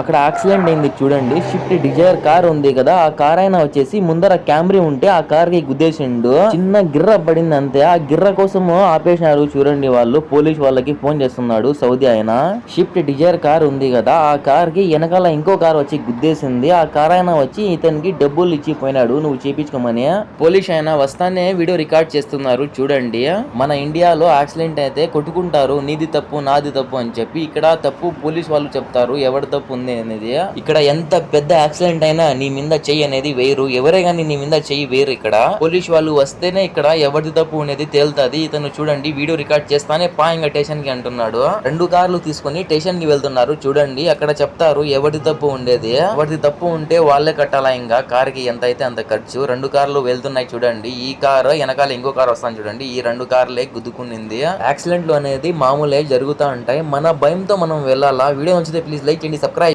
అక్కడ యాక్సిడెంట్ అయింది చూడండి. షిఫ్ట్ డిజైర్ కార్ ఉంది కదా, ఆ కార్ అయినా వచ్చేసి ముందర క్యామ్రీ ఉంటే ఆ కార్ కి గుద్దేసిండు. చిన్న గిర్ర పడింది అంతే. ఆ గిర్ర కోసం ఆపేసినారు చూడండి వాళ్ళు. పోలీస్ వాళ్ళకి ఫోన్ చేస్తున్నాడు సౌదీ ఆయన. షిఫ్ట్ డిజైర్ కార్ ఉంది కదా, ఆ కార్ కి వెనకాల ఇంకో కార్ వచ్చి గుద్దేసింది. ఆ కార్ అయినా వచ్చి ఇతనికి డబ్బులు ఇచ్చి పోయినాడు నువ్వు చేపించుకోమని. పోలీస్ ఆయన వస్తానే వీడియో రికార్డ్ చేస్తున్నారు చూడండి. మన ఇండియాలో యాక్సిడెంట్ అయితే కొట్టుకుంటారు, నీది తప్పు నాది తప్పు అని చెప్పి. ఇక్కడ తప్పు పోలీస్ వాళ్ళు చెప్తారు ఎవరి తప్పు ఉంది అనేది. ఇక్కడ ఎంత పెద్ద యాక్సిడెంట్ అయినా నీ మీద చెయ్యి అనేది వేరు, ఎవరే గానీ నీ మీద చెయ్యి వేరు. ఇక్కడ పోలీస్ వాళ్ళు వస్తేనే ఇక్కడ ఎవరిది తప్పు అనేది తేలుతుంది. ఇతను చూడండి వీడియో రికార్డ్ చేస్తానే పాయింగ్ స్టేషన్ కి అంటున్నాడు. 2 కార్లు తీసుకుని స్టేషన్ కి వెళ్తున్నారు చూడండి. అక్కడ చెప్తారు ఎవరిది తప్పు ఉండేది. ఎవరిది తప్పు ఉంటే వాళ్ళే కట్టాలా. ఇంకా కార్ కి ఎంత అయితే అంత ఖర్చు. 2 కార్లు వెళ్తున్నాయి చూడండి. ఈ కార్ వెనకాల ఇంకో కార్ వస్తాను చూడండి. ఈ 2 కార్లే గుద్దుకునింది. యాక్సిడెంట్లు అనేది మామూలే జరుగుతూ ఉంటాయి. మన భయంతో మనం వెళ్ళాలా. వీడియో నచ్చితే ప్లీజ్ లైక్ చేయండి, సబ్స్క్రైబ్